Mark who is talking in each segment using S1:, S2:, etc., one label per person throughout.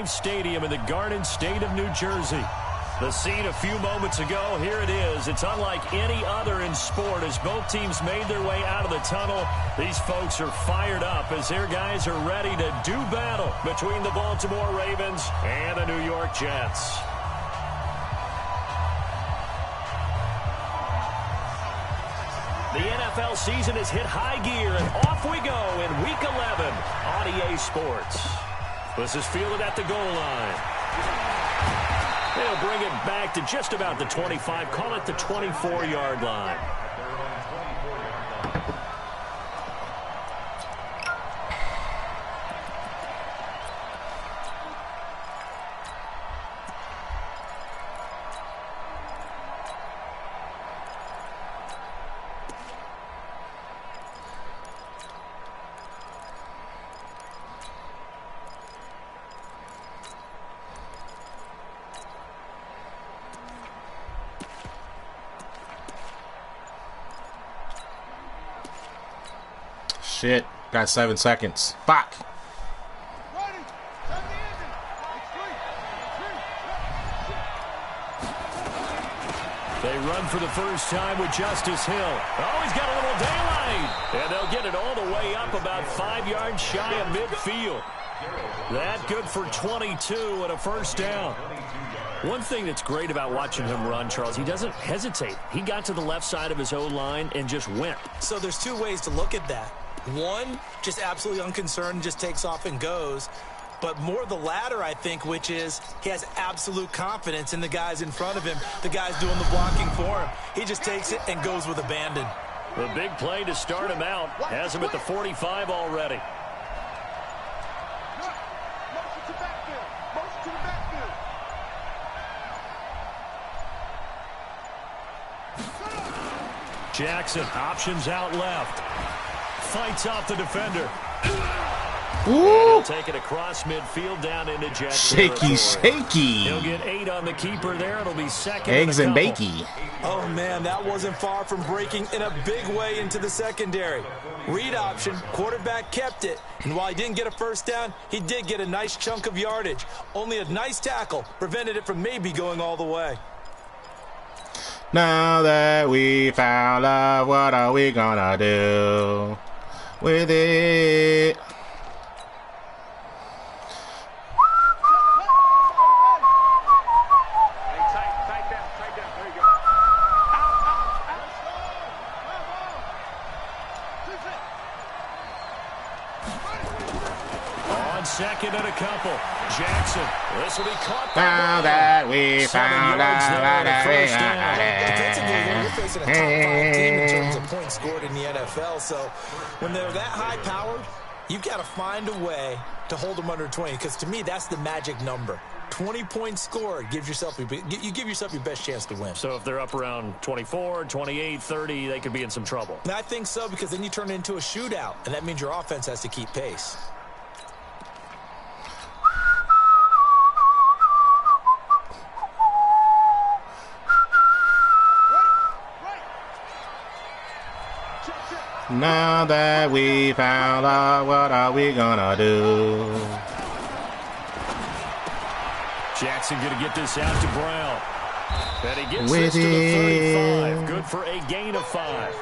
S1: Stadium in the Garden State of New Jersey. The scene a few moments ago, here it is. It's unlike any other in sport as both teams made their way out of the tunnel. These folks are fired up as their guys are ready to do battle between the Baltimore Ravens and the New York Jets. The NFL season has hit high gear, and off we go in Week 11 on EA Sports. This is fielded at the goal line. They'll bring it back to just about the 25, call it the 24-yard line.
S2: Shit, got 7 seconds. Fuck.
S1: They run for the first time with Justice Hill. Oh, he's got a little daylight. And they'll get it all the way up about 5 yards shy of midfield. That good for 22 and a first down. One thing that's great about watching him run, Charles, he doesn't hesitate. He got to the left side of his O-line and just went.
S3: So there's two ways to look at that. One, just absolutely unconcerned, just takes off and goes. But more the latter, I think, which is he has absolute confidence in the guys in front of him, the guys doing the blocking for him. He just takes it and goes with abandon.
S1: The big play to start him out has him at the 45 already. Jackson options out left. Fights off the defender.
S2: Ooh.
S1: He'll take it across midfield down into Jets
S2: Shaky,
S1: territory.
S2: shaky.
S1: He'll get 8 on the keeper there. It'll be second.
S2: Eggs and bakey.
S3: Oh, man, that wasn't far from breaking in a big way into the secondary. Read option, quarterback kept it. And while he didn't get a first down, he did get a nice chunk of yardage. Only a nice tackle prevented it from maybe going all the way.
S2: Now that we found love, what are we gonna do with it?
S1: On second and a couple. Jackson. This will be caught.
S2: Now that we found love,
S3: Defensively, we're facing a top 5 team in terms of points scored in the NFL. So when they're that high-powered, you've got to find a way to hold them under 20. Because to me, that's the magic number. 20 points scored gives yourself you give yourself your best chance to win.
S1: So if they're up around 24, 28, 30, they could be in some trouble.
S3: And I think so, because then you turn it into a shootout, and that means your offense has to keep pace.
S2: Now that we found out, what are we gonna do?
S1: Jackson going to get this out to Brown. And he gets this to the 35. Good for a gain of 5.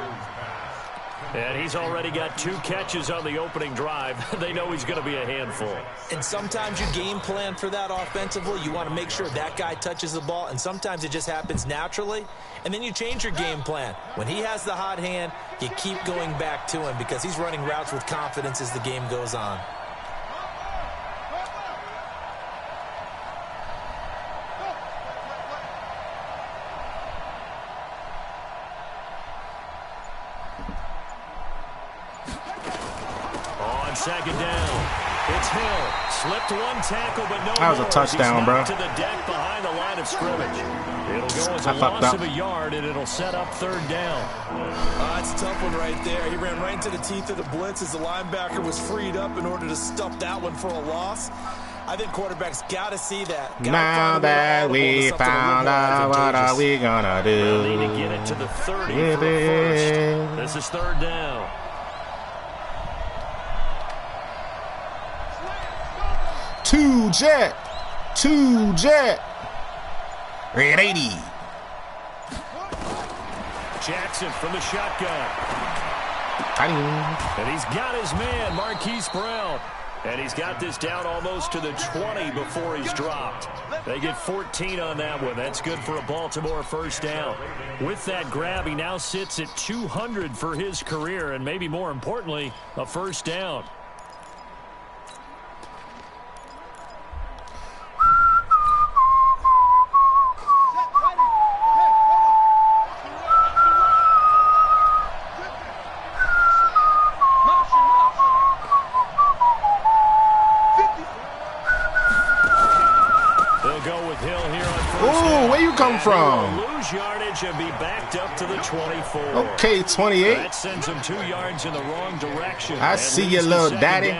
S1: And he's already got 2 catches on the opening drive. They know he's going to be a handful.
S3: And sometimes you game plan for that offensively. You want to make sure that guy touches the ball, and sometimes it just happens naturally. And then you change your game plan. When he has the hot hand, you keep going back to him because he's running routes with confidence as the game goes on.
S1: Second down. It's Hill. Slipped 1 tackle, but no.
S2: That was a touchdown, bro.
S1: To the deck behind the line of scrimmage. It'll go as a loss of a yard, and it'll set up 3rd down.
S3: That's a tough one right there. He ran right into the teeth of the blitz as the linebacker was freed up in order to stuff that one for a loss. I think quarterbacks got to see that.
S2: Now that we found out, what are we gonna do?
S1: They'll need to get it to the 30 for a first. This is 3rd down.
S2: 2 Jet. 2 jet. Red 80.
S1: Jackson from the shotgun. And he's got his man, Marquise Brown. And he's got this down almost to the 20 before he's dropped. They get 14 on that one. That's good for a Baltimore first down. With that grab, he now sits at 200 for his career, and maybe more importantly, a first down.
S2: Come from
S1: lose yardage and be backed up to the 24.
S2: Okay, 28.
S1: That sends him 2 yards in the wrong direction.
S2: I see you, little daddy.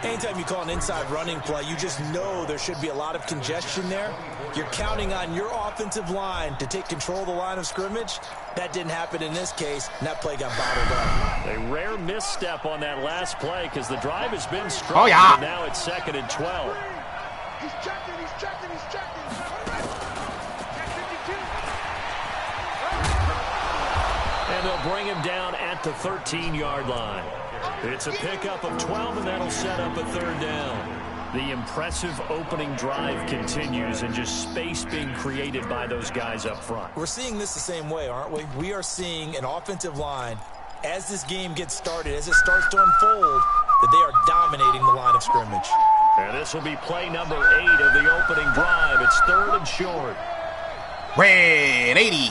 S3: Anytime you call an inside running play, you just know there should be a lot of congestion there. You're counting on your offensive line to take control of the line of scrimmage. That didn't happen in this case, and that play got bottled up.
S1: A rare misstep on that last play because the drive has been strong.
S2: Oh, yeah.
S1: And now it's 2nd and 12.
S4: He's checking.
S1: And they'll bring him down at the 13-yard line. It's a pickup of 12, and that'll set up a 3rd down. The impressive opening drive continues, and just space being created by those guys up front.
S3: We're seeing this the same way, aren't we? We are seeing an offensive line, as this game gets started, as it starts to unfold, that they are dominating the line of scrimmage.
S1: And this will be play number 8 of the opening drive. It's 3rd and short.
S2: Red 80.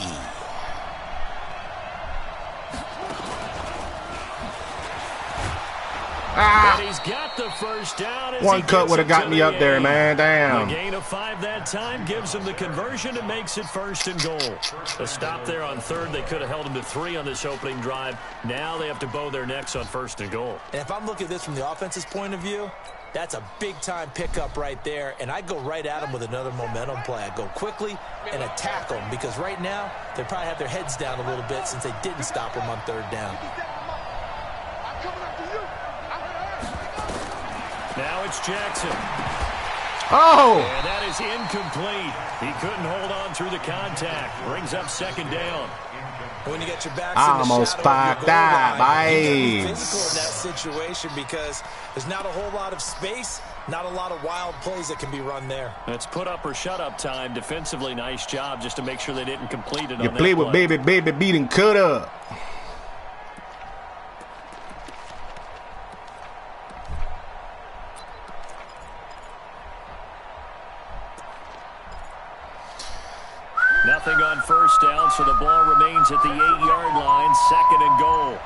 S1: And he's got the first down.
S2: One cut would have got me up there, man. Damn.
S1: The gain of 5 that time gives him the conversion and makes it 1st and goal. A stop there on 3rd. They could have held him to 3 on this opening drive. Now they have to bow their necks on 1st and goal.
S3: And if I'm looking at this from the offense's point of view, that's a big-time pickup right there, and I go right at them with another momentum play. I go quickly and attack them because right now they probably have their heads down a little bit since they didn't stop them on 3rd down.
S1: Now it's Jackson.
S2: Oh!
S1: And that is incomplete. He couldn't hold on through the contact. Brings up 2nd down.
S3: When you get your back,
S2: almost fucked that,
S3: bye. Physical in that situation because there's not a whole lot of space, not a lot of wild plays that can be run there.
S1: That's put up or shut up time. Defensively, nice job just to make sure they didn't complete it.
S2: You play with baby beating cut up.
S1: Nothing on 1st down, so the ball remains at the 8-yard line, 2nd and goal.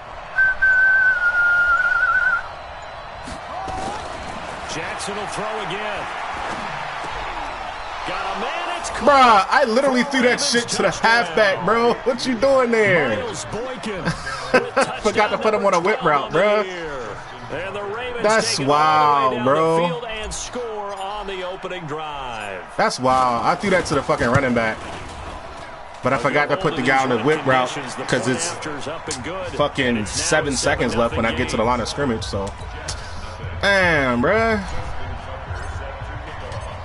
S1: Jackson will throw again. Got a man, it's caught.
S2: Bruh, I literally threw that shit to the halfback, bro. What you doing there? Forgot to put him on a whip route, bro. That's wild, bro.
S1: And score on the opening drive.
S2: That's wild. I threw that to the fucking running back. But I forgot to put the guy on the whip route because it's fucking 7 seconds left when I get to the line of scrimmage. So, damn, bruh.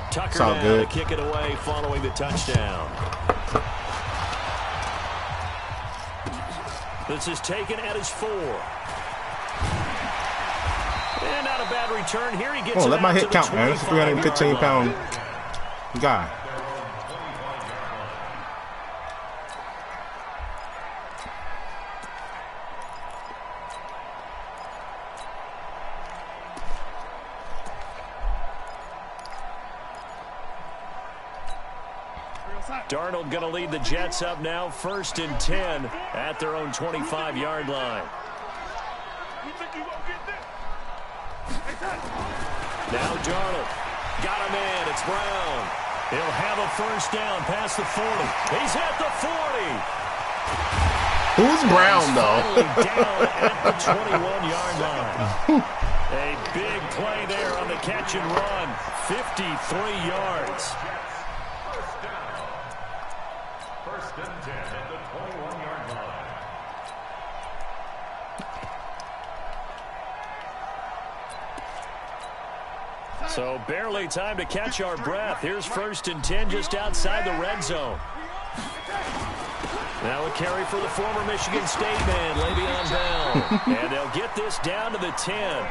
S2: It's all good.
S1: Kick it away following the touchdown. This is taken at his 4. And not a bad return here. He gets
S2: let my hit count, man. That's a 315-pound guy.
S1: Darnold going to lead the Jets up now, 1st and 10 at their own 25-yard line. Now Darnold got a man. It's Brown. He'll have a 1st down past the 40. He's at the 40.
S2: Who's Brown, though?
S1: Down at the 21-yard line. A big play there on the catch and run. 53 yards.
S5: First and 10 at the 21-yard line.
S1: So barely time to catch our breath. Here's 1st and 10 just outside the red zone. Now a carry for the former Michigan State man, Le'Veon Bell. And they'll get this down to the 10.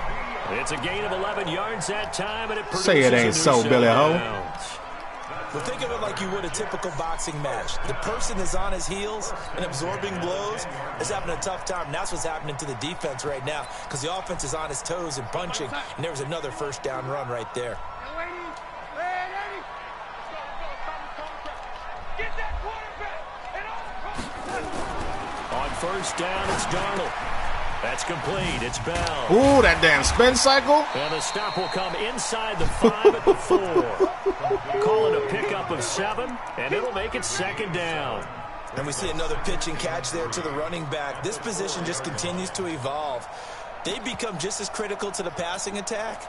S1: It's a gain of 11 yards that time, and it produces
S2: Say it ain't so, Billy Ho.
S3: Well, think of it like you would a typical boxing match. The person is on his heels and absorbing blows is having a tough time. And that's what's happening to the defense right now because the offense is on his toes and punching. And there was another 1st down run right there.
S1: On 1st down, it's Darnold. That's complete. It's Bell.
S2: Ooh, that damn spin cycle.
S1: And the stop will come inside the 5 at the 4. Calling a pickup of 7, and it'll make it 2nd down.
S3: And we see another pitch and catch there to the running back. This position just continues to evolve. They become just as critical to the passing attack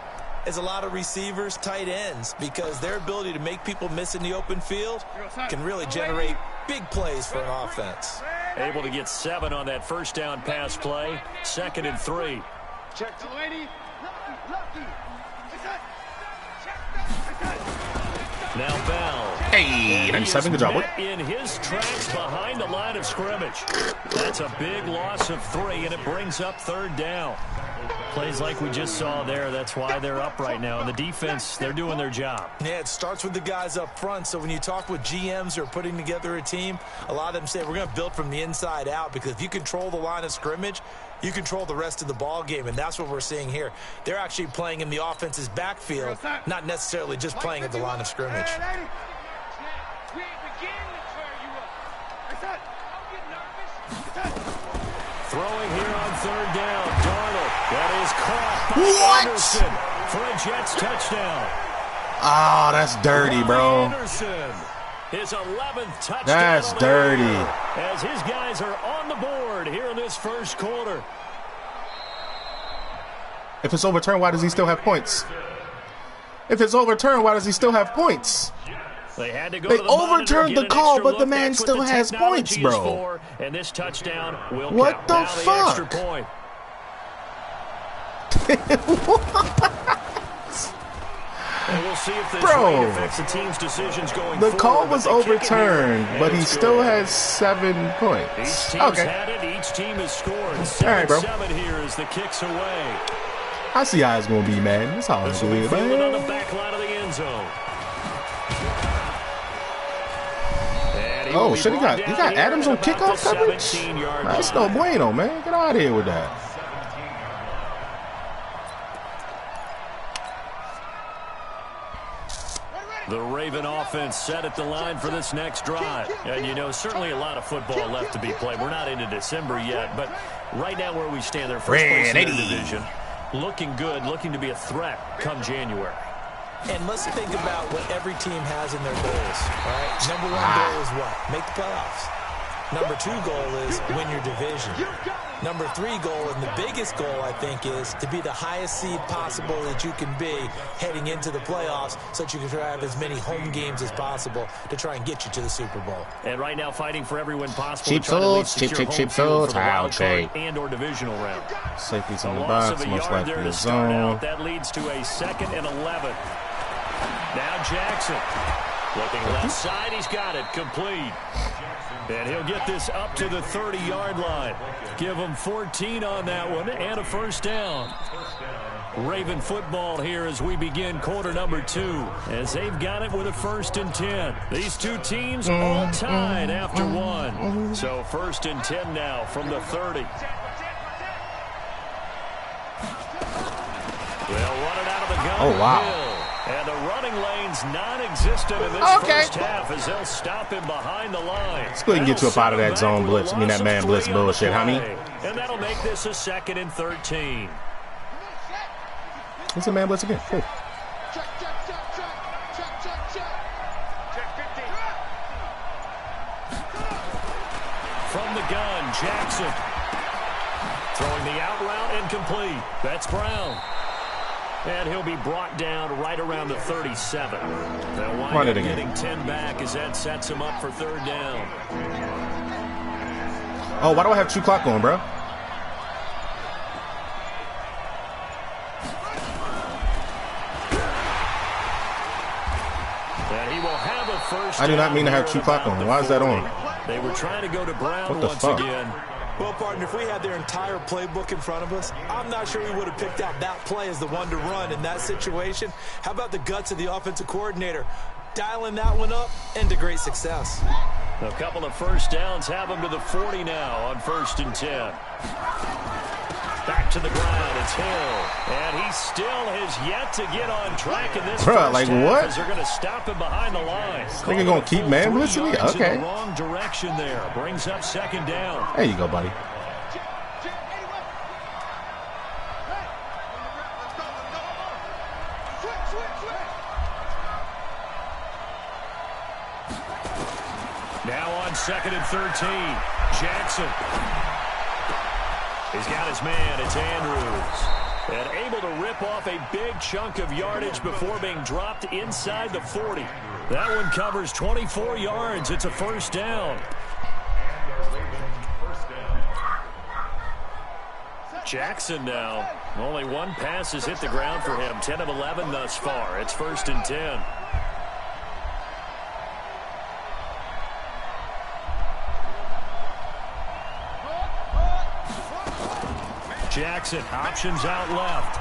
S3: as a lot of receivers, tight ends, because their ability to make people miss in the open field can really generate big plays for an offense.
S1: Able to get 7 on that 1st down pass play. 2nd and 3. Now Bell.
S2: Hey, 97, good job, boy.
S1: In his tracks behind the line of scrimmage. That's a big loss of 3, and it brings up 3rd down. Plays like we just saw there. That's why they're up right now. And the defense, they're doing their job.
S3: Yeah, it starts with the guys up front. So when you talk with GMs who are putting together a team, a lot of them say we're going to build from the inside out because if you control the line of scrimmage, you control the rest of the ball game, and that's what we're seeing here. They're actually playing in the offense's backfield, not necessarily just playing at the line of scrimmage.
S1: Throwing here on 3rd down, Darnold. That is caught by Anderson for a Jets touchdown.
S2: Oh, that's dirty, bro.
S1: Anderson, his 11th touchdown.
S2: That's dirty.
S1: As his guys are on the board here in this 1st quarter.
S2: If it's overturned, why does he still have points? If it's overturned, why does he still have points?
S1: They had to go
S2: They
S1: to the
S2: overturned the call, but the man
S1: That's
S2: still
S1: what the
S2: has points,
S1: technology is
S2: bro.
S1: for, and this touchdown will
S2: What
S1: count.
S2: the
S1: Now
S2: fuck?
S1: The extra point. And we'll see if this rate affects the team's decisions going
S2: The
S1: forward.
S2: call was overturned,
S1: here,
S2: but he
S1: it's
S2: still
S1: good.
S2: has 7 points.
S1: Each team's
S2: Okay.
S1: had it. Each team has scored.
S2: All right, bro.
S1: 7-7 here as the kicks away.
S2: I see how it's going to be, man. That's all
S1: This
S2: it
S1: will be
S2: is,
S1: fielded on the
S2: man.
S1: back line of the end zone.
S2: Oh, shit, he got Adams on kickoff coverage?
S1: 17-yard
S2: That's no bueno, man. Get out of here with that.
S1: The Raven offense set at the line for this next drive. And, you know, certainly a lot of football left to be played. We're not into December yet, but right now where we stand, their first place in their division, looking good, looking to be a threat come January.
S3: And let's think about what every team has in their goals, all right? Number 1 goal is what? Make the playoffs. Number 2 goal is win your division. Number 3 goal, and the biggest goal, I think, is to be the highest seed possible that you can be heading into the playoffs so that you can try to have as many home games as possible to try and get you to the Super Bowl.
S1: And right now fighting for every win possible.
S2: Cheap
S1: to try to at least
S2: souls, cheap,
S1: secure
S2: cheap, cheap
S1: home field
S2: souls.
S1: for the
S2: I'll
S1: wild card
S2: take.
S1: and or divisional round.
S2: Safety's in the
S1: Loss
S2: box,
S1: of a
S2: most
S1: yard
S2: likely
S1: there
S2: the
S1: to start
S2: zone.
S1: out. That leads to a 2nd and 11. Now Jackson. Looking left side, he's got it. Complete. And he'll get this up to the 30-yard line. Give him 14 on that one and a 1st down. Raven football here as we begin quarter number 2. As they've got it with a 1st and 10. These two teams all tied after 1. So 1st and 10 now from the 30. They'll run it out of the gun.
S2: Oh, wow.
S1: Hill. And the running lane's non-existent in this first half as they'll stop him behind the line.
S2: Let's go ahead and get you up out of that zone blitz. I mean, that man blitz bullshit, homie.
S1: And that'll make this a 2nd and 13.
S2: It's a man blitz again. Cool.
S1: From the gun, Jackson. Throwing the out route incomplete. That's Brown. And he'll be brought down right around the 37. They'll wind up getting 10 back as that sets him up for 3rd down.
S2: Oh, why do I have 2 clock going, bro?
S1: And he will have a first.
S2: I do not mean to have 2 clock on. Why is that on?
S1: They were trying to go to Brown once
S2: fuck?
S1: again.
S3: Well, partner, if we had their entire playbook in front of us, I'm not sure we would have picked out that play as the one to run in that situation. How about the guts of the offensive coordinator? Dialing that one up into great success.
S1: A couple of first downs have him to the 40 now on 1st and 10. Back to the ground, it's Hill. And he still has yet to get on track in this first
S2: like
S1: half,
S2: what?
S1: as they're going to stop him behind the line.
S2: Nigga gonna keep man blitzing me? Okay.
S1: In the wrong direction there. Brings up 2nd down.
S2: There you go, buddy.
S1: Now on 2nd and 13. Jackson. He's got his man. It's Andrews. And able to rip off a big chunk of yardage before being dropped inside the 40. That one covers 24 yards. It's a first down. Jackson now. Only one pass has hit the ground for him. 10 of 11 thus far. It's 1st and 10. Jackson, options out left.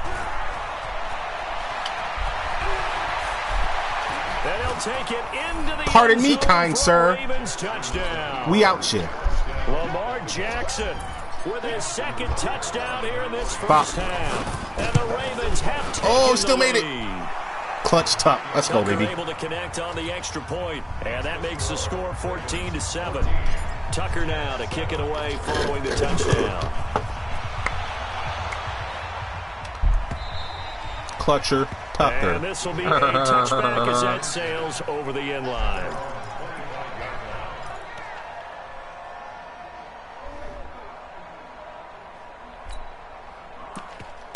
S1: And he'll take it into the
S2: Pardon me, kind sir.
S1: Ravens touchdown.
S2: We out shit.
S1: Lamar Jackson with his 2nd touchdown here in this first half. And the Ravens have taken
S2: still
S1: the
S2: made it.
S1: lead.
S2: Clutch top. Let's go, baby.
S1: Able to connect on the extra point, and that makes the score 14-7. Tucker now to kick it away following the touchdown.
S2: Clutcher, Tucker.
S1: And this will be a touchback as that sails over the end line.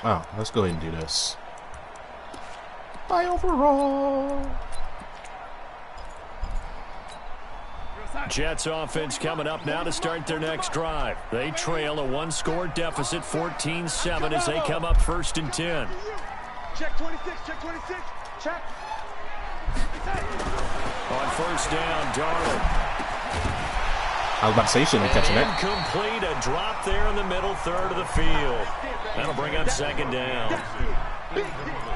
S2: Oh, let's go ahead and do this. Bye overall.
S1: Jets offense coming up now to start their next drive. They trail a 1-score deficit, 14-7, as they come up 1st and 10.
S4: Check 26, check 26, check.
S1: On 1st down, Darnold.
S2: I was about to say you shouldn't be catching that.
S1: Incomplete, a drop there in the middle third of the field. That'll bring up 2nd down.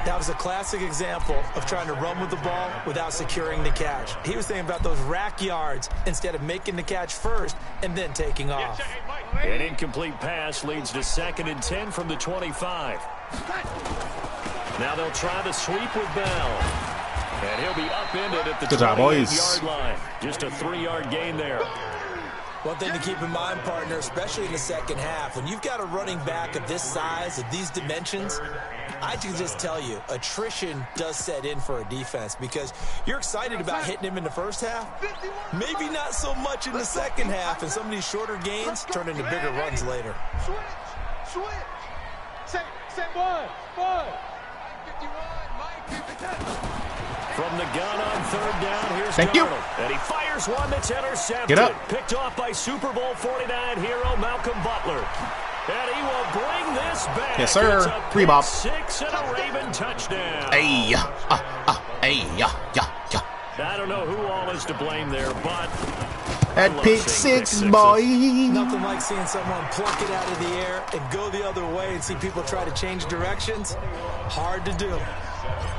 S3: That was a classic example of trying to run with the ball without securing the catch. He was thinking about those rack yards instead of making the catch first and then taking off.
S1: An incomplete pass leads to 2nd and 10 from the 25. Now they'll try the sweep with Bell. And he'll be upended at the 28-yard line. Just a 3-yard gain there.
S3: One thing to keep in mind, partner, especially in the second half, when you've got a running back of this size, of these dimensions, I can just tell you, attrition does set in for a defense because you're excited about hitting him in the first half, maybe not so much in the second half, and some of these shorter gains turn into bigger runs later.
S4: Switch. Say one.
S1: From the gun on 3rd down, here's
S2: Thank you.
S1: Darnold. And he fires one that's intercepted.
S2: Get up.
S1: Picked off by Super Bowl 49 hero Malcolm Butler. And he will bring this back.
S2: Yes, sir.
S1: It's a
S2: Free ball.
S1: 6 and a Raven touchdown.
S2: Hey, yeah.
S1: I don't know who all is to blame there, but
S2: That pick six, boy.
S3: Nothing like seeing someone pluck it out of the air and go the other way and see people try to change directions. Hard to do.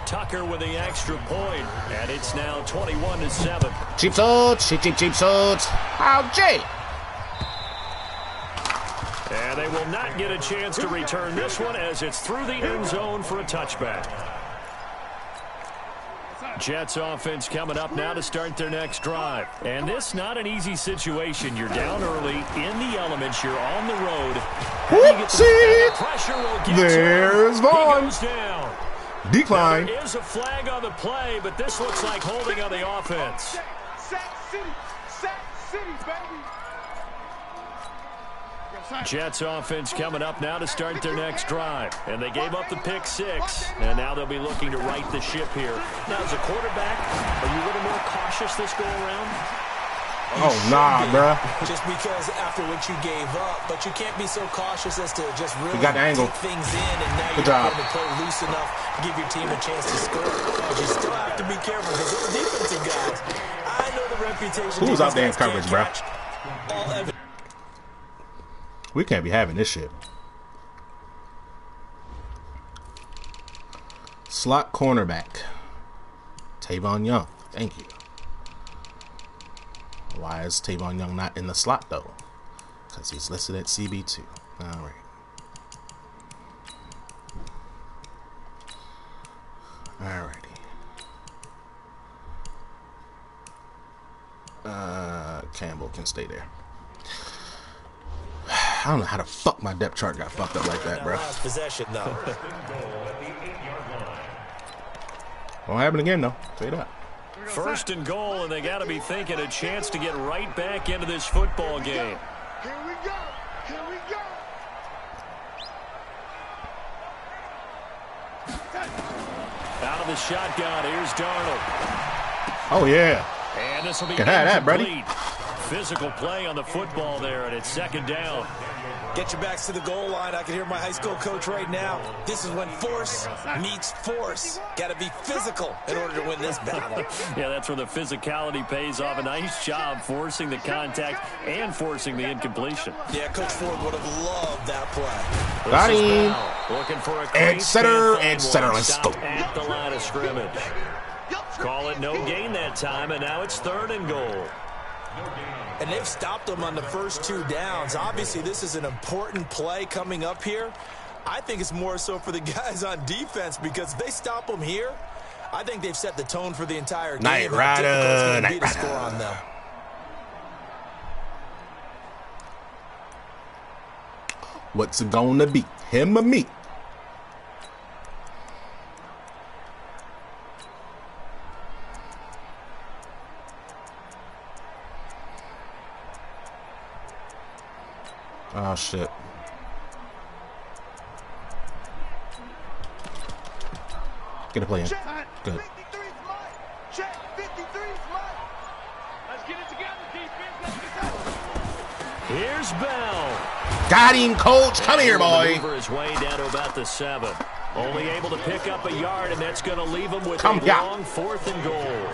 S1: Tucker with the extra point, and it's now 21-7.
S2: Cheap shots, cheap shots. How Jay?
S1: And they will not get a chance to return this one as it's through the end zone for a touchback. Jets offense coming up now to start their next drive. And this not an easy situation. You're down early, in the elements, you're on the road.
S2: Whoopsie!
S1: Pressure will get
S2: There's Vaughn.
S1: He goes down.
S2: Decline.
S1: There is a flag on the play, but this looks like holding on the offense.
S4: Sack City, baby.
S1: Jets offense coming up now to start their next drive. And they gave up the pick six, and now they'll be looking to right the ship here. Now, as a quarterback, are you a little more cautious this go around?
S2: Oh, nah, bruh.
S3: Just because after what you gave up, but you can't be so cautious as to just really
S2: got the angle.
S3: take things in, and now
S2: Good
S3: you're
S2: job.
S3: going to play loose enough to give your team a chance to score. But you still have to be careful because this defense reputation.
S2: Who's out there in coverage, bro?
S3: All
S2: We can't be having this shit. Slot cornerback. Tavon Young. Thank you. Why is Tavon Young not in the slot, though? Because he's listed at CB2. All right. Alrighty. Campbell can stay there. I don't know how the fuck my depth chart got fucked up like that, bro.
S3: last possession, though.
S2: Won't happen again, though. Tell you that.
S1: First and goal, and they got to be thinking a chance to get right back into this football game.
S4: Here we go. Here we go.
S1: Out of the shotgun, here's Darnold.
S2: Oh, yeah.
S1: And this will be
S2: Can have that, buddy.
S1: incomplete. Physical play on the football there, and it's second down.
S3: Get your backs to the goal line. I can hear my high school coach right now. This is when force meets force. Got to be physical in order to win this battle.
S1: Yeah, that's where the physicality pays off. A nice job forcing the contact and forcing the incompletion.
S3: Yeah, Coach Ford would have loved that play.
S2: Got him.
S1: Looking for a
S2: And center, and center. Let's go.
S1: At the line of scrimmage. Call it no gain that time, and now it's third and goal.
S3: And they've stopped them on the first 2 downs. Obviously, this is an important play coming up here. I think it's more so for the guys on defense because if they stop them here, I think they've set the tone for the entire game.
S2: Night Rider, Night Rider.
S3: Score on them.
S2: What's it gonna be? Him or me? Oh, shit. Get a play in. Good.
S4: 53's mine. Check. 53's mine. Let's get it together, defense. Let's get it.
S1: Here's Bell.
S2: Got him, coach. Come here, boy.
S1: Maneuver his way down to about the 7. Only able to pick up a yard, and that's going to leave him with a long 4th and goal.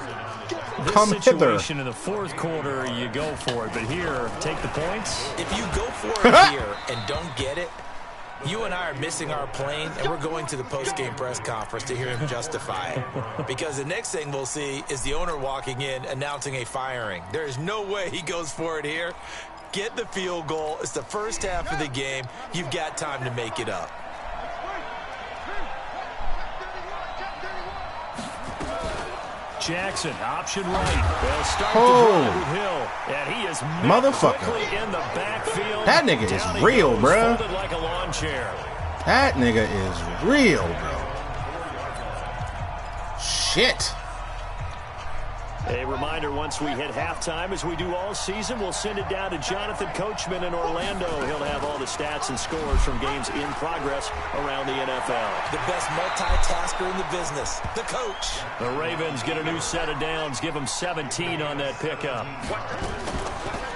S1: This situation in the fourth quarter, you go for it. But here, take the points.
S3: If you go for it here and don't get it, you and I are missing our plane, and we're going to the post-game press conference to hear him justify it. Because the next thing we'll see is the owner walking in announcing a firing. There is no way he goes for it here. Get the field goal. It's the first half of the game. You've got time to make it up.
S1: Jackson, option right. They'll start the drive with Hill. And he is
S2: motherfucker
S1: in the backfield.
S2: That nigga is real, bro.
S1: Like a lawn chair.
S2: That nigga is real, bro. Shit.
S1: A reminder, once we hit halftime, as we do all season, we'll send it down to Jonathan Coachman in Orlando. He'll have all the stats and scores from games in progress around the NFL.
S3: The best multitasker in the business, the coach.
S1: The Ravens get a new set of downs, give them 17 on that pickup.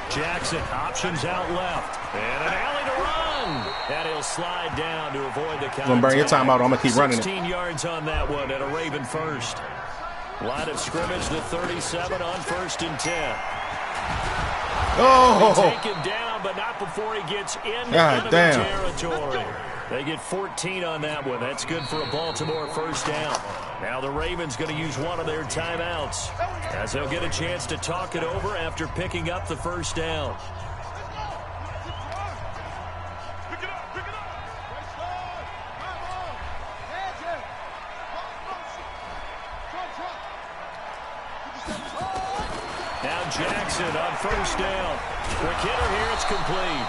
S1: Jackson, options out left. And an alley to run. And he'll slide down to avoid the contact.
S2: I'm going to burn your time out. I'm going to keep running it.
S1: 16 yards on that one and a Raven first. Line of scrimmage, the 37 on 1st and 10.
S2: Oh!
S1: They take him down, but not before he gets in
S2: God damn.
S1: territory. They get 14 on that one. That's good for a Baltimore first down. Now the Ravens going to use one of their timeouts as they'll get a chance to talk it over after picking up the first down. Now Jackson on first down. Quick hitter here, it's complete.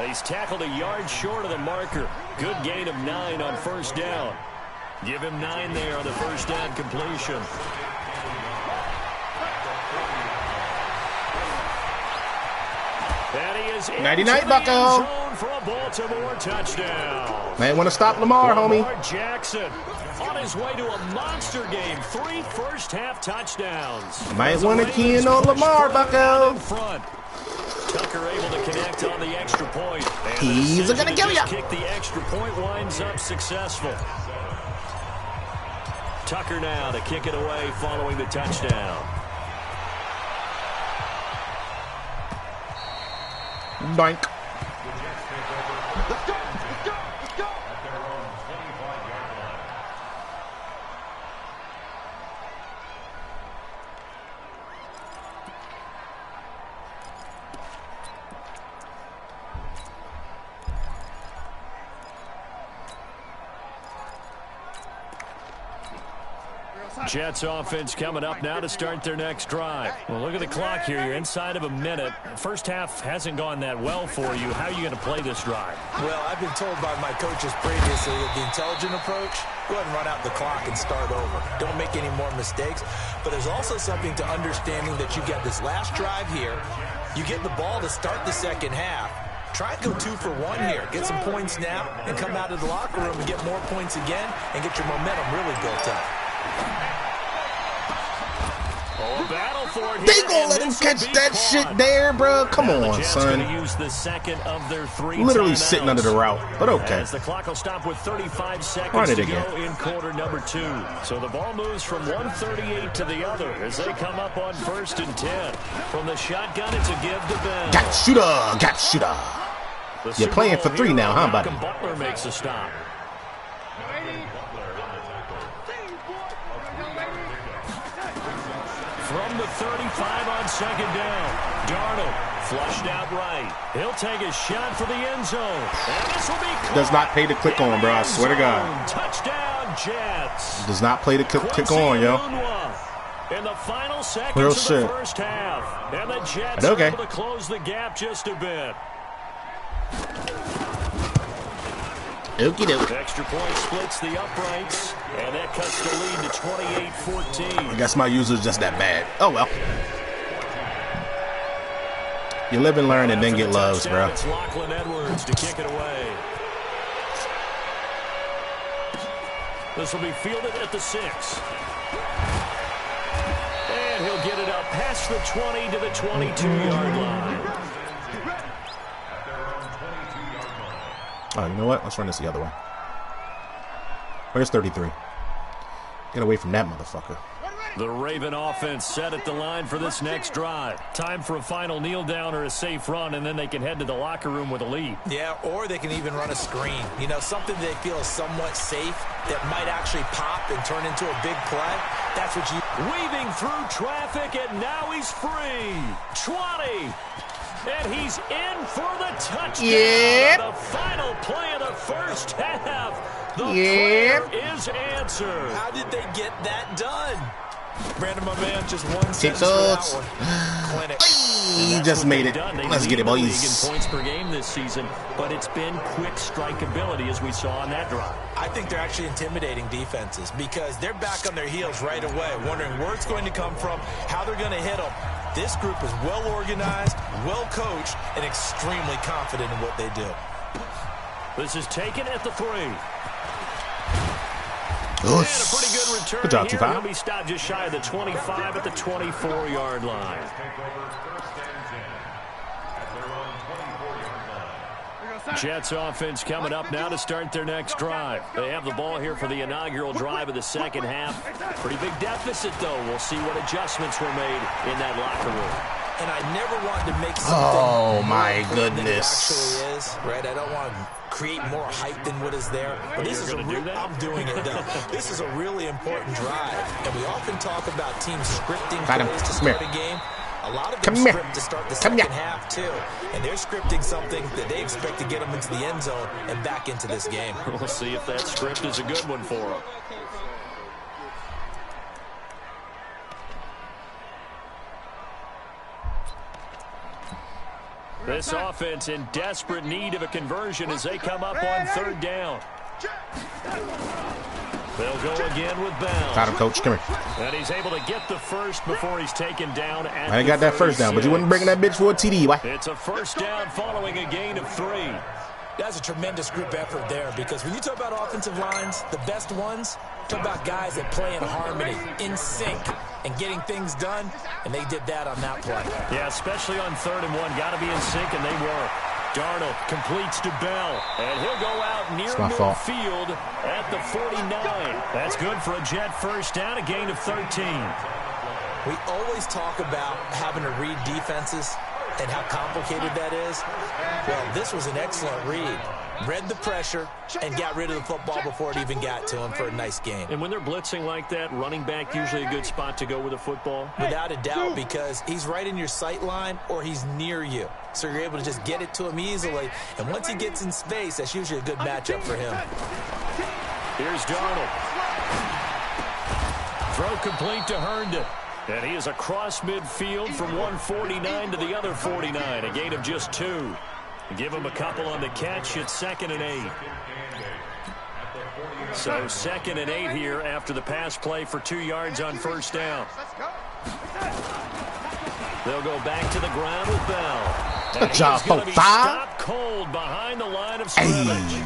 S1: He's tackled a yard short of the marker. Good gain of 9 on first down. Give him 9 there on the first down completion. And he is
S2: Nighty-night, bucko.
S1: For a Baltimore touchdown.
S2: Man, want to stop Lamar, homie.
S1: Jackson on his way to a monster game. 3 first-half touchdowns.
S2: Might want to key in on Lamar, bucko.
S1: Front. Tucker able to connect on the extra point. And
S2: he's going to kill you.
S1: Kick the extra point winds up successful. Tucker now to kick it away following the touchdown.
S2: Doink.
S4: Let's go. Let's go. Let's go.
S5: At their own 25-yard line.
S1: Jets offense coming up now to start their next drive. Well, look at the clock here. You're inside of a minute. First half hasn't gone that well for you. How are you going to play this drive?
S3: Well, I've been told by my coaches previously that the intelligent approach, go ahead and run out the clock and start over. Don't make any more mistakes. But there's also something to understanding that you get this last drive here. You get the ball to start the second half. Try and go 2 for 1 here. Get some points now and come out of the locker room and get more points again and get your momentum really built up.
S1: Oh, a battle for it.
S2: They gonna let him catch that shit there, bro. Come on, son.
S1: Use the second of their 3
S2: Literally
S1: timeouts.
S2: sitting under the route, but okay.
S1: As the clock will stop with 35
S2: Run
S1: seconds
S2: it
S1: to
S2: again.
S1: go in quarter number 2. So the ball moves from 138 to the other as they come up on 1st and 10. From the shotgun, it's a give to Bell.
S2: Got shooter. Got shooter. You're playing for 3 now, huh, buddy?
S1: Malcolm Butler makes a stop. From the 35 on 2nd down. Darnold flushed out right. He'll take a shot for the end zone. And this will be
S2: Does not pay to click on, bro. I swear to God.
S1: Touchdown, Jets.
S2: Does not play to click on, yo.
S1: In the final seconds
S2: Real
S1: of the
S2: shit.
S1: first half. And the Jets
S2: But okay.
S1: are able to close the gap just a bit.
S2: Okie doke.
S1: Extra point splits the uprights, and that cuts the lead to 28-14.
S2: I guess my user's just that bad. Oh, well. You live and learn and then get loves, bro.
S1: It's Lachlan Edwards to kick it away. This will be fielded at the 6. And he'll get it up past the 20 to the 22-yard line.
S2: Oh, you know what? Let's run this the other way. Where's 33? Get away from that motherfucker.
S1: The Raven offense set at the line for this next drive. Time for a final kneel down or a safe run, and then they can head to the locker room with a lead.
S3: Yeah, or they can even run a screen. You know, something they feel is somewhat safe that might actually pop and turn into a big play. That's what you...
S1: Weaving through traffic, and now he's free. 20. And he's in for the touchdown.
S2: Yep.
S1: The final play of the first half. The
S2: Yep.
S1: prayer is answered.
S3: How did they get that done? Brandon, my man, just one sentence
S2: Six
S3: for that
S2: outs.
S3: one. Clinic.
S2: He just made it. Let's get it,
S1: League in
S2: boys.
S1: points per game this season, but it's been quick strikeability as we saw on that drive.
S3: I think they're actually intimidating defenses because they're back on their heels right away, wondering where it's going to come from, how they're going to hit them. This group is well organized, well coached, and extremely confident in what they do.
S1: This is taken at the 3.
S2: Oof.
S1: And a pretty good return.
S2: Good job,
S1: here.
S2: T5.
S1: He'll be stopped just shy of the 25 at the 24-yard line.
S5: Take over 1st and 10. At their own 24-yard line.
S1: Jets offense coming up now to start their next drive. They have the ball here for the inaugural drive of the second half. Pretty big deficit, though. We'll see what adjustments were made in that locker room.
S3: And I never wanted to make something
S2: Oh, my
S3: more than it
S2: goodness.
S3: actually is, right? I don't want to create more hype than what is there. But this is I'm doing it, though. This is a really important drive. And we often talk about teams scripting
S2: Got him.
S3: plays to
S2: Come
S3: start
S2: here.
S3: a game. A lot of them
S2: Come here.
S3: script to start the
S2: Come
S3: second
S2: here.
S3: half, too. And they're scripting something that they expect to get them into the end zone and back into this game.
S1: We'll see if that script is a good one for them. This offense in desperate need of a conversion as they come up on 3rd down. They'll go again with Bell.
S2: Got him, coach. Come here.
S1: And he's able to get the first before he's taken down at
S2: I ain't got that first down, but you wasn't bringing that bitch for a TD, why?
S1: It's a first down following a gain of 3.
S3: That's a tremendous group effort there because when you talk about offensive lines, the best ones, talk about guys that play in harmony, in sync, and getting things done, and they did that on that play.
S1: Yeah, especially on 3rd and 1. Got to be in sync, and they were. Darnold completes to Bell, and he'll go out near
S2: my fault.
S1: midfield at the 49. That's good for a Jet first down, a gain of 13.
S3: We always talk about having to read defenses. and how complicated that is? Well, this was an excellent read. Read the pressure and got rid of the football before it even got to him for a nice gain.
S1: And when they're blitzing like that, running back usually a good spot to go with a football?
S3: Without a doubt, because he's right in your sight line or he's near you. So you're able to just get it to him easily. And once he gets in space, that's usually a good matchup for him.
S1: Here's Darnold. Throw complete to Herndon. And he is across midfield from 149 to the other 49. A gain of just 2. Give him a couple on the catch. It's 2nd and 8. So 2nd and 8 here after the pass play for 2 yards on first down. They'll go back to the ground with Bell.
S2: Good job,
S1: going to be
S2: 5.
S1: stopped cold behind the line of scrimmage.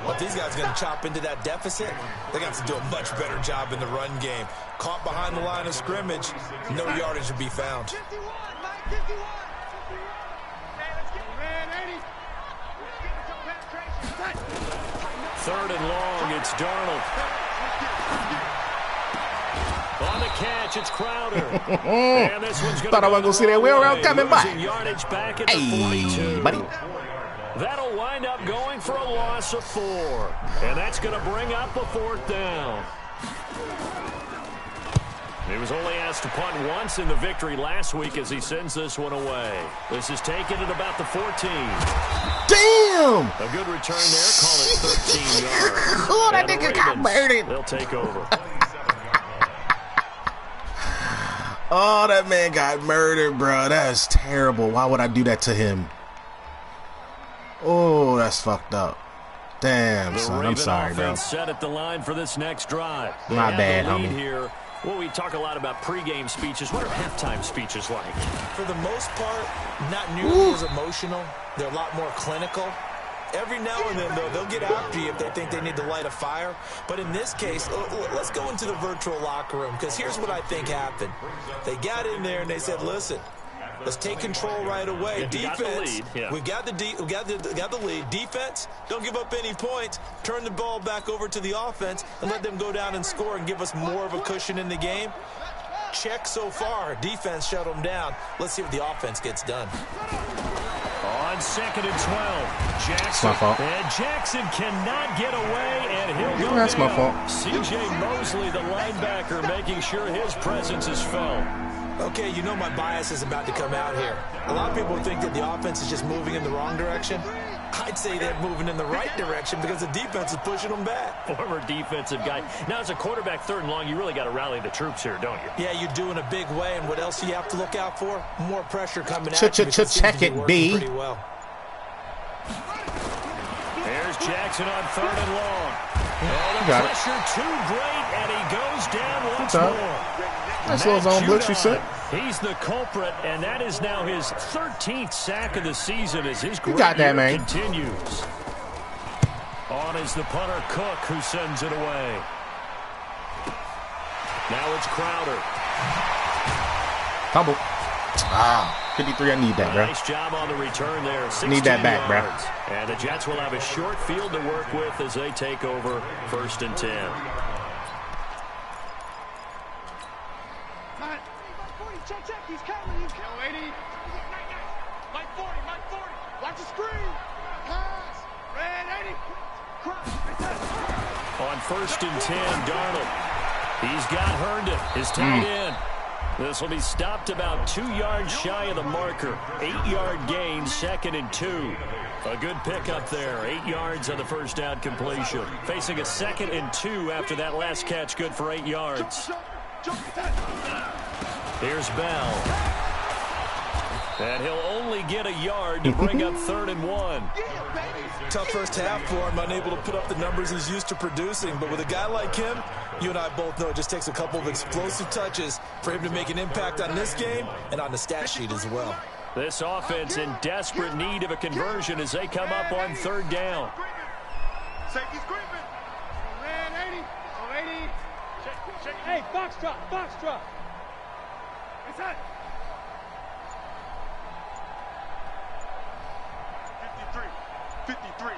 S3: But these guys are going to chop into that deficit. They're going to have to do a much better job in the run game. Caught behind the line of scrimmage, no yardage to be found.
S4: 51, Mike, 51.
S1: Third and long, it's Darnold. On the catch, it's Crowder. And this one's
S2: Thought I wasn't going to see that wheel route coming by.
S1: Yardage back at the 42.
S2: Buddy.
S1: That'll wind up going for a loss of 4. And that's going to bring up a 4th down. He was only asked to punt once in the victory last week as he sends this one away. This is taken at about the 14.
S2: Damn!
S1: A good return there. Call it 13 yards.
S2: Oh, that
S1: And the
S2: nigga got
S1: Ravens,
S2: murdered.
S1: They'll take over.
S2: Oh, that man got murdered, bro. That is terrible. Why would I do that to him? Oh, that's fucked up. Damn, son. I'm sorry, bro.
S1: Set at the line for this next drive.
S2: My bad, homie.
S1: Here. Well, we talk a lot about pregame speeches. What are halftime speeches like?
S3: For the most part, not nearly as emotional. They're a lot more clinical. Every now and then, though, they'll get after you if they think they need to light a fire. But in this case, let's go into the virtual locker room, because here's what I think happened. They got in there and they said, listen, let's take control right away. Defense, we got the lead. Defense, don't give up any points. Turn the ball back over to the offense and let them go down and score and give us more of a cushion in the game. Check so far. Defense shut them down. Let's see what the offense gets done.
S1: On 2nd and 12, Jackson.
S2: My fault.
S1: And Jackson cannot get away, and he'll go
S2: That's
S1: down.
S2: my fault.
S1: C.J. Mosley, the linebacker, making sure his presence is felt.
S3: Okay, you know my bias is about to come out here. A lot of people think that the offense is just moving in the wrong direction. I'd say they're moving in the right direction because the defense is pushing them back.
S1: Former defensive guy. Now, as a quarterback, 3rd and long, you really got to rally the troops here, don't you?
S3: Yeah, you do in a big way. And what else do you have to look out for? More pressure coming at you.
S2: Check it, B.
S3: Pretty well.
S1: There's Jackson on 3rd and long. And the pressure too great, and he goes down once more.
S2: Nice little zone blitz you said.
S1: He's the culprit, and that is now his 13th sack of the season as his great
S2: got that,
S1: year
S2: man.
S1: continues. On is the punter, Cook, who sends it away. Now it's Crowder.
S2: Fumble. 53, I need that, bro.
S1: Nice job on the return there.
S2: Need that back, bro.
S1: And the Jets will have a short field to work with as they take over 1st and 10.
S4: Check, he's coming. Yo, 80. Mike 40, Mike 40. Watch the screen. Pass. Red 80.
S1: On 1st and 10, Darnold. He's got Herndon, his tight end. This will be stopped about 2 yards shy of the marker. 8-yard gain, 2nd and 2. A good pickup there. 8 yards on the first down completion. Facing a 2nd and 2 after that last catch, good for 8 yards. Here's Bell. And he'll only get a yard to bring up 3rd and 1.
S3: Tough first half for him, unable to put up the numbers he's used to producing. But with a guy like him, you and I both know it just takes a couple of explosive touches for him to make an impact on this game and on the stat sheet as well.
S1: This offense in desperate need of a conversion as they come up on 3rd down.
S4: Safety's creeping. Red 80. Oh, 80. Check. Hey, box drop. Inside. 53.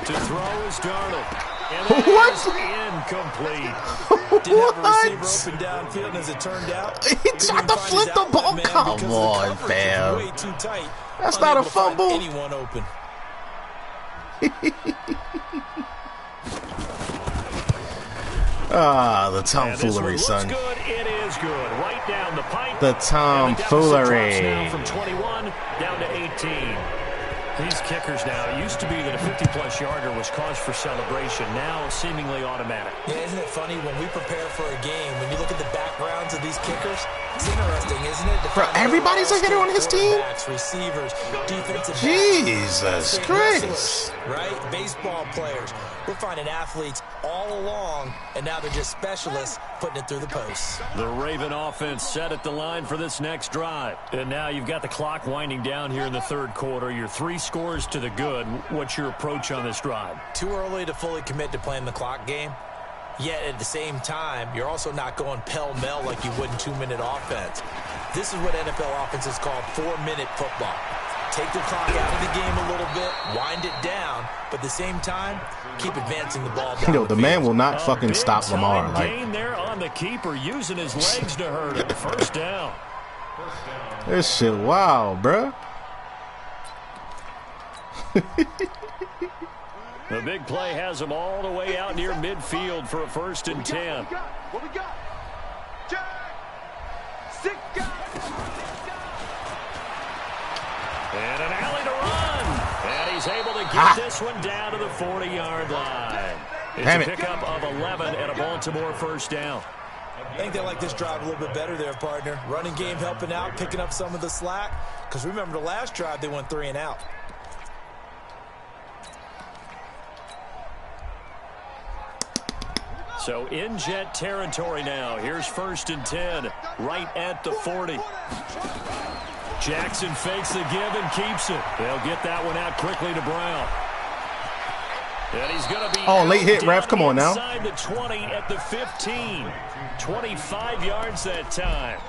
S1: To throw is Darnold. What? Incomplete.
S3: Didn't have a receiver open downfield, and as it turned out,
S2: He tried to flip the ball. Come on, fam.
S3: Way too tight.
S2: That's not a fumble.
S3: Anyone open.
S2: Ah, the tomfoolery, son.
S1: Good. It is good. Right down the pipe.
S2: The tomfoolery.
S1: Now from 21 down to 18. These kickers now, it used to be that a 50-plus yarder was cause for celebration. Now, seemingly automatic.
S3: Yeah, isn't it funny when we prepare for a game, when you look at the backgrounds of these kickers, it's interesting, isn't it?
S2: Bro, everybody's a hitter on his team?
S3: Receivers, defensive
S2: Jesus Christ.
S3: Right? Baseball players. We're finding athletes all along, and now they're just specialists putting it through the posts.
S1: The Raven offense set at the line for this next drive. And now you've got the clock winding down here in the third quarter. You're 3 scores to the good. What's your approach on this drive?
S3: Too early to fully commit to playing the clock game. Yet at the same time, you're also not going pell-mell like you would in 2-minute offense. This is what NFL offenses call 4-minute football. Take the clock out of the game a little bit, wind it down, but at the same time, keep advancing the ball down.
S2: You know, the man will not fucking stop Lamar.
S1: Gain there on the keeper, using his legs to hurt him. First down.
S2: This shit wild, bruh.
S1: The big play has him all the way out near midfield for a 1st and 10.
S4: What we got? Jack! 6 guys!
S1: And an alley to run. And he's able to get this one down to the 40-yard line. It's a pickup of 11 and a Baltimore 1st down.
S3: I think they like this drive a little bit better there, partner. Running game helping out, picking up some of the slack. Because remember the last drive, they went 3 and out.
S1: So in Jet territory now. Here's 1st and 10, right at the 40. Jackson fakes the give and keeps it. They'll get that one out quickly to Brown. And he's going to be
S2: late hit, ref. Come on now.
S1: Inside the 20 at the 15. 25 yards that time.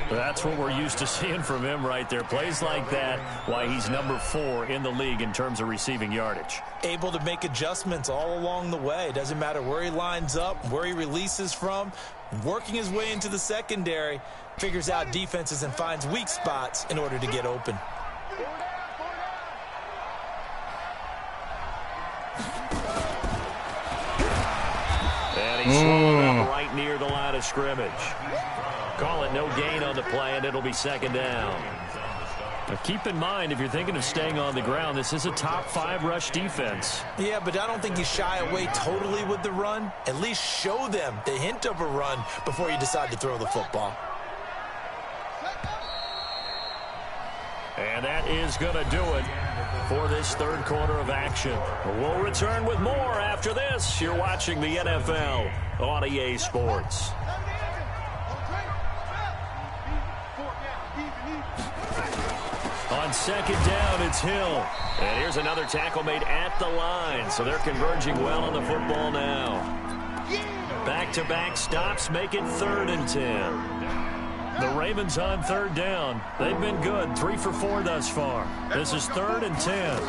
S1: That's what we're used to seeing from him right there. Plays like that, why he's number 4 in the league in terms of receiving yardage.
S3: Able to make adjustments all along the way. Doesn't matter where he lines up, where he releases from. Working his way into the secondary. Figures out defenses and finds weak spots in order to get open.
S1: And he's swung up right near the line of scrimmage. Call it no gain on the play, and it'll be 2nd down. Now keep in mind, if you're thinking of staying on the ground, this is a top 5 rush defense.
S3: Yeah, but I don't think you shy away totally with the run. At least show them the hint of a run before you decide to throw the football.
S1: And that is going to do it for this third quarter of action. We'll return with more after this. You're watching the NFL on EA Sports. On 2nd down, it's Hill. And here's another tackle made at the line. So they're converging well on the football now. Back-to-back stops make it 3rd and 10. The Ravens on 3rd down. They've been good. 3 for 4 thus far. This is 3rd and 10.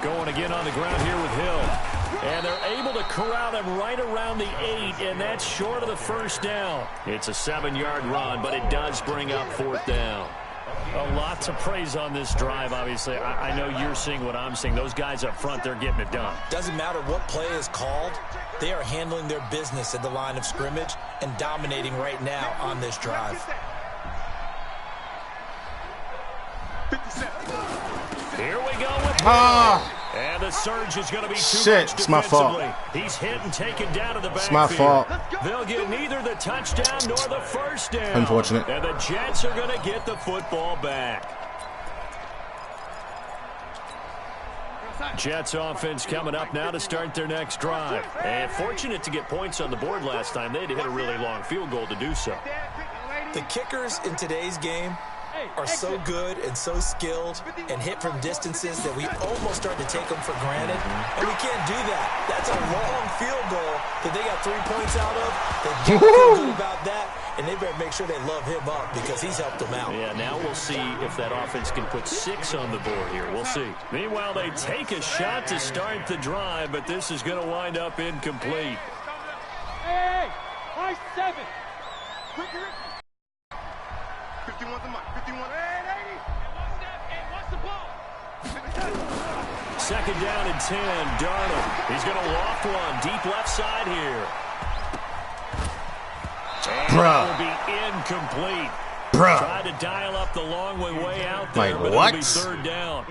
S1: Going again on the ground here with Hill. And they're able to corral him right around the 8, and that's short of the 1st down. It's a 7-yard run, but it does bring up 4th down. A lot to praise on this drive, obviously. I know you're seeing what I'm seeing. Those guys up front, they're getting it done.
S3: Doesn't matter what play is called. They are handling their business at the line of scrimmage and dominating right now on this drive.
S1: Here we go with and the surge is going to be too much
S2: it's my fault.
S1: He's hit and taken down to the backfield.
S2: It's my fault.
S1: They'll get neither the touchdown nor the 1st down.
S2: Unfortunate.
S1: And the Jets are going to get the football back. Jets offense coming up now to start their next drive. And fortunate to get points on the board last time. They had to hit a really long field goal to do so.
S3: The kickers in today's game are so good and so skilled and hit from distances that we almost start to take them for granted. And we can't do that. That's a long field goal that they got 3 points out of. They don't feel good about that. and they better make sure they love him up because he's helped them out.
S1: Yeah, now we'll see if that offense can put 6 on the board here. We'll see. Meanwhile, they take a shot to start the drive, but this is going to wind up incomplete.
S4: Hey, high 7. 51's the mark. 51. Hey, 80. And what's the ball?
S1: Second down and 10. Darnold. He's going to loft one deep left side here. And that will be incomplete. Tried to dial up the long way out there, but it'll be third down.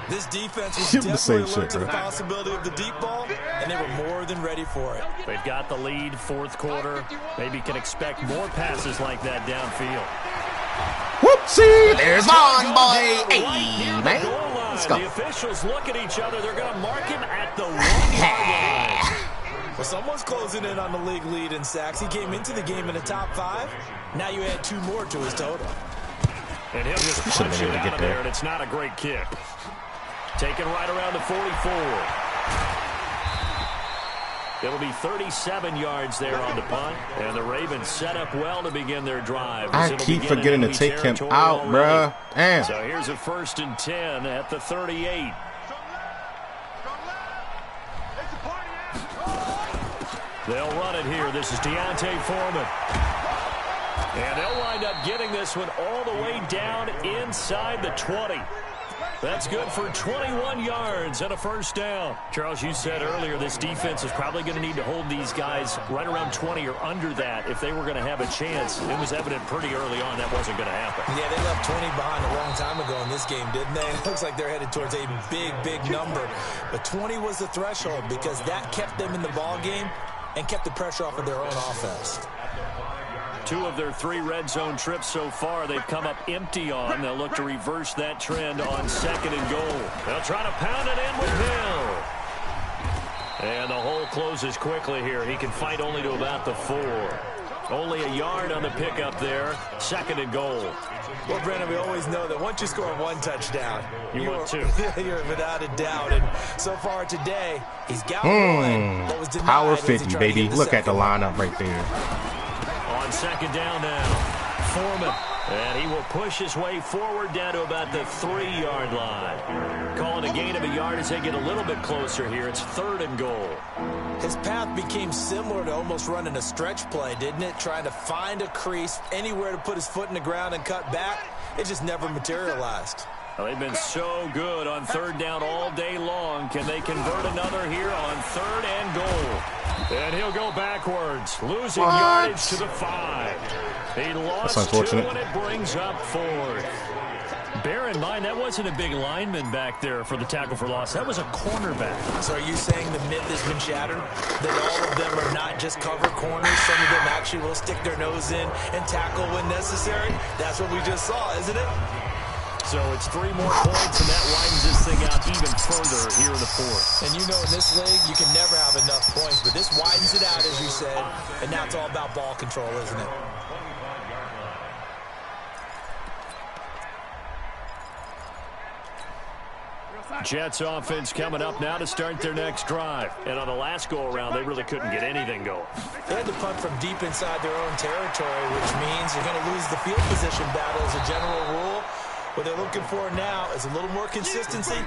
S3: This defense was definitely alert to the possibility of the deep ball, and they were more than ready for it.
S1: They've got the lead, fourth quarter. Maybe can expect more passes like that downfield.
S2: Whoopsie! There's Vaughn, boy. Hey, man. Let's go.
S1: The officials look at each other. They're going to mark him at the 1-yard line.
S3: Well, someone's closing in on the league lead in sacks. He came into the game in the top 5. Now you add 2 more to his total.
S1: And he'll just punch it out of there, and it's not a great kick. Taken right around the 44. It'll be 37 yards there on the punt. And the Ravens set up well to begin their drive.
S2: I keep forgetting to take him out, bruh. Damn.
S1: So here's a 1st and 10 at the 38. They'll run it here. This is Deontay Foreman. And they'll wind up getting this one all the way down inside the 20. That's good for 21 yards and a first down. Charles, you said earlier this defense is probably going to need to hold these guys right around 20 or under that if they were going to have a chance. It was evident pretty early on that wasn't going to happen.
S3: Yeah, they left 20 behind a long time ago in this game, didn't they? It looks like they're headed towards a big number. But 20 was the threshold because that kept them in the ball game and kept the pressure off of their own offense.
S1: 2 of their 3 red zone trips so far they've come up empty on. They'll look to reverse that trend on 2nd and goal. They'll try to pound it in with Hill. And the hole closes quickly here. He can fight only to about the 4. Only a yard on the pickup there. 2nd and goal.
S3: Well, Brandon, we always know that once you score 1 touchdown,
S1: you want 2.
S3: You're without a doubt. And so far today, he's got 1. That was denied.
S2: Power 50, baby. Look at the lineup right there.
S1: On 2nd down now, Foreman, and he will push his way forward down to about the 3-yard line. Calling a gain of a yard as they get a little bit closer here. It's 3rd and goal.
S3: His path became similar to almost running a stretch play, didn't it? Trying to find a crease, anywhere to put his foot in the ground and cut back. It just never materialized.
S1: Well, they've been so good on 3rd down all day long. Can they convert another here on 3rd and goal? And he'll go backwards, losing yardage to the 5. He lost 2, and it brings up 4th. Bear in mind, that wasn't a big lineman back there for the tackle for loss. That was a cornerback.
S3: So are you saying the myth has been shattered? That all of them are not just cover corners? Some of them actually will stick their nose in and tackle when necessary? That's what we just saw, isn't it?
S1: So it's 3 more points, and that widens this thing out even further here in the 4th.
S3: And you know in this league, you can never have enough points, but this widens it out, as you said, and now it's all about ball control, isn't it?
S1: Jets offense coming up now to start their next drive. And on the last go-around, they really couldn't get anything going.
S3: They had to punt from deep inside their own territory, which means they're going to lose the field position battle as a general rule. What they're looking for now is a little more consistency,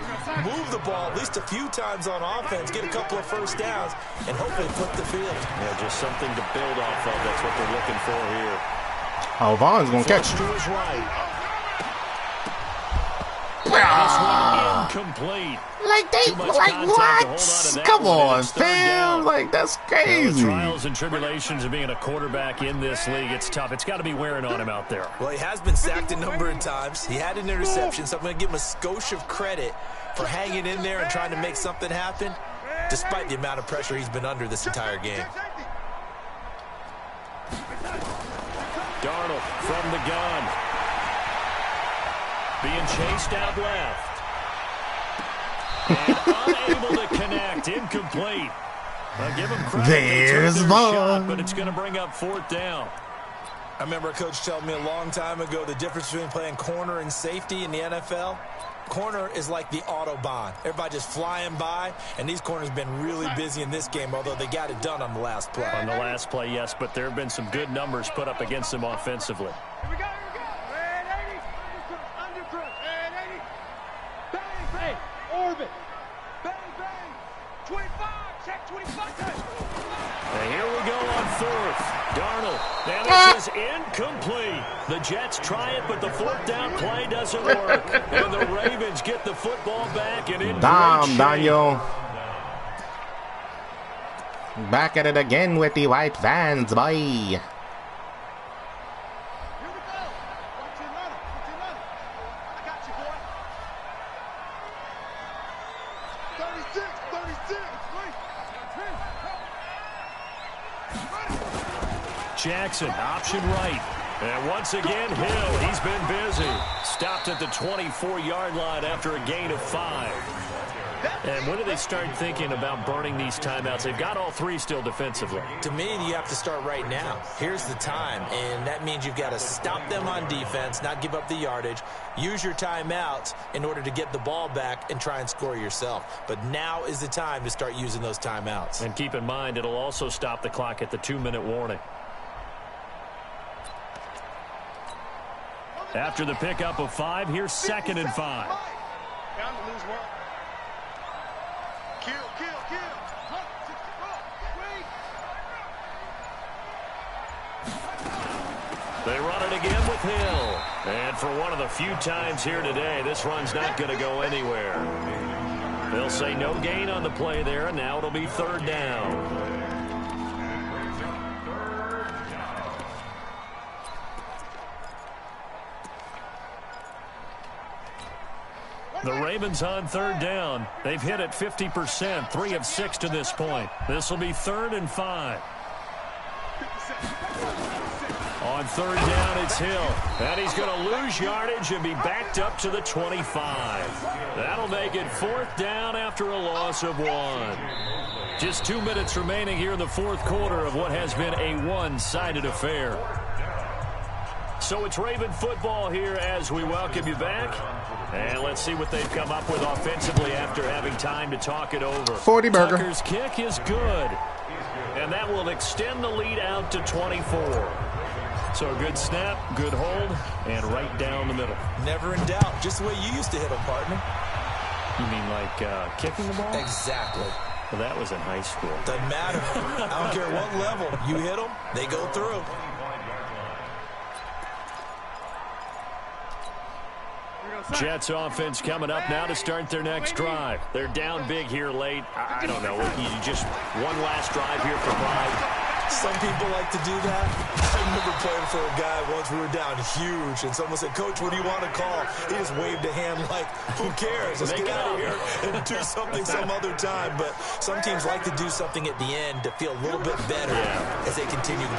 S3: move the ball at least a few times on offense, get a couple of first downs, and hopefully flip the field.
S1: Yeah, just something to build off of. That's what they're looking for here.
S2: Oh, Vaughn's going to catch.
S1: To his right. This one incomplete.
S2: Like what? Come on, fam. Like, that's crazy.
S1: The trials and tribulations of being a quarterback in this league, it's tough. It's got to be wearing on him out there.
S3: Well, he has been sacked a number of times. He had an interception, so I'm going to give him a skosh of credit for hanging in there and trying to make something happen, despite the amount of pressure he's been under this entire game.
S1: Darnold from the gun. Being chased out left. And unable to connect. Incomplete. I'll give him credit.
S2: There's Vaughn.
S1: But it's going to bring up 4th down.
S3: I remember a coach telling me a long time ago the difference between playing corner and safety in the NFL. corner is like the Autobahn. Everybody just flying by, and these corners have been really busy in this game, although they got it done on the last play.
S1: On the last play, yes, but there have been some good numbers put up against them offensively.
S4: Here we go, here we go. Red 80. Undercross. Red 80. Bang, bang. Orbit. Bang, bang. 25. Check 25.
S1: And here we go on fourth. Darnold. Now this is incomplete. The Jets try it, but the fourth down play doesn't work. And the Ravens get the football back and in
S2: Damn,
S1: great shape.
S2: Daniel. Back at it again with the white vans, boy.
S4: Here we go. Watch your ladder. Watch your ladder. I got you, boy. 36. 36. Wait.
S1: Jackson, option right. And once again, Hill, he's been busy. Stopped at the 24-yard line after a gain of 5. And when do they start thinking about burning these timeouts? They've got all 3 still defensively.
S3: To me, you have to start right now. Here's the time, and that means you've got to stop them on defense, not give up the yardage, use your timeouts in order to get the ball back and try and score yourself. But now is the time to start using those timeouts.
S1: And keep in mind, it'll also stop the clock at the 2-minute warning. After the pickup of 5, here's 2nd and 5.
S4: Down to lose one. Kill, kill, kill.
S1: They run it again with Hill. And for one of the few times here today, this run's not going to go anywhere. They'll say no gain on the play there, and now it'll be 3rd down. The Ravens on 3rd down. They've hit it 50%, 3 of 6 to this point. This will be 3rd and 5. On 3rd down, it's Hill. And he's going to lose yardage and be backed up to the 25. That'll make it 4th down after a loss of 1. Just 2 minutes remaining here in the 4th quarter of what has been a one-sided affair. So it's Raven football here as we welcome you back. And let's see what they've come up with offensively after having time to talk it over.
S2: 40 burger.
S1: Tucker's kick is good. And that will extend the lead out to 24. So a good snap, good hold, and right down the middle.
S3: Never in doubt. Just the way you used to hit them, partner.
S1: You mean like kicking the ball?
S3: Exactly.
S1: Well, that was in high school.
S3: Doesn't matter. I don't care what level. You hit them, they go through.
S1: Jets offense coming up now to start their next drive. They're down big here late. I don't know. You just one last drive here for pride.
S3: Some people like to do that. I remember playing for a guy once. We were down huge, and someone said, "Coach, what do you want to call?" He just waved a hand like, "Who cares? Let's get out of here and do something some other time." But some teams like to do something at the end to feel a little bit better as they continue to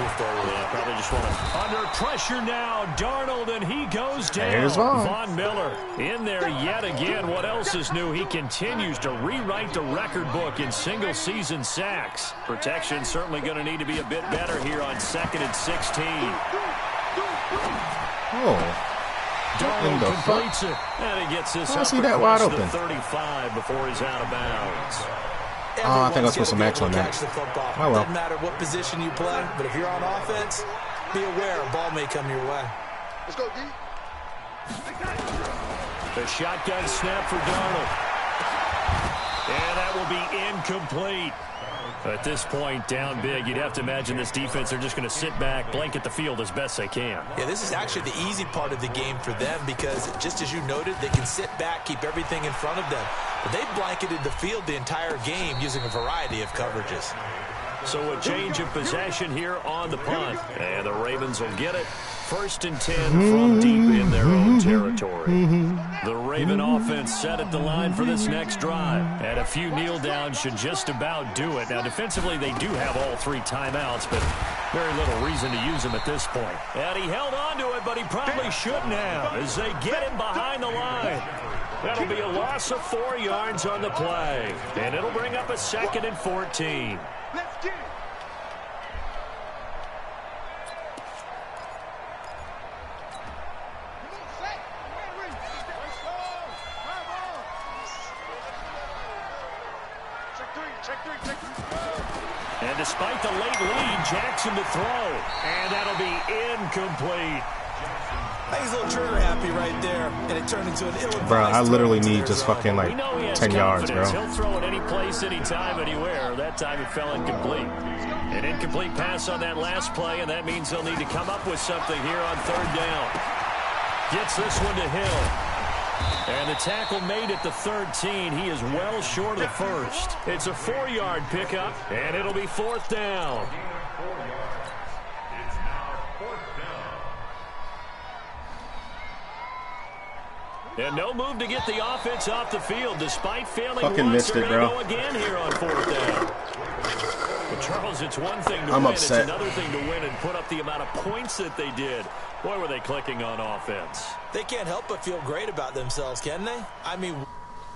S3: move forward.
S1: Yeah, probably just want to. Under pressure now, Darnold, and he goes down.
S2: There's Vaughn.
S1: Von Miller in there yet again. What else is new? He continues to rewrite the record book in single-season sacks. Protection certainly going to need to be a bit better here on 2nd and 16.
S2: Oh.
S1: Darnold completes it, and he gets this up
S2: see that wide
S1: across the
S2: open.
S1: 35 before he's out of bounds.
S2: Oh, I think I'll put some X on that. Oh, well.
S3: Doesn't matter what position you play, but if you're on offense, be aware a ball may come your way.
S4: Let's go, D.
S1: The shotgun snap for Darnold. And that will be incomplete. At this point, down big, you'd have to imagine this defense, they're just going to sit back, blanket the field as best they can.
S3: Yeah, this is actually the easy part of the game for them because, just as you noted, they can sit back, keep everything in front of them. But they've blanketed the field the entire game using a variety of coverages.
S1: So a change of possession here on the punt. And the Ravens will get it. 1st and 10 from deep in their own territory. The Raven offense set at the line for this next drive. And a few kneel downs should just about do it. Now, defensively, they do have all 3 timeouts, but very little reason to use them at this point. And he held on to it, but he probably shouldn't have as they get him behind the line. That'll be a loss of 4 yards on the play. And it'll bring up a 2nd and 14.
S4: Let's get it. Come on, Zach. Wait.
S1: And despite the late lead, Jackson to throw. And that'll be incomplete.
S3: I think he's a little trigger happy right there, and it turned into an ill-advised.
S2: Bro, I literally
S3: throw
S2: need just fucking like 10 yards, bro.
S1: He'll throw it any place, anytime, anywhere. That time it fell incomplete. An incomplete pass on that last play, and that means they'll need to come up with something here on third down. Gets this one to Hill. And the tackle made at the 13. He is well short of the first. It's a 4-yard pickup, and it'll be fourth down.
S5: It's now fourth down.
S1: And no move to get the offense off the field, despite failing
S2: Fucking
S1: once.
S2: missed it,
S1: They're gonna
S2: bro.
S1: go again here on fourth down. But Charles, it's one thing to
S2: I'm
S1: win.
S2: upset.
S1: It's another thing to win and put up the amount of points that they did. Boy, were they clicking on offense.
S3: They can't help but feel great about themselves, can they? I mean...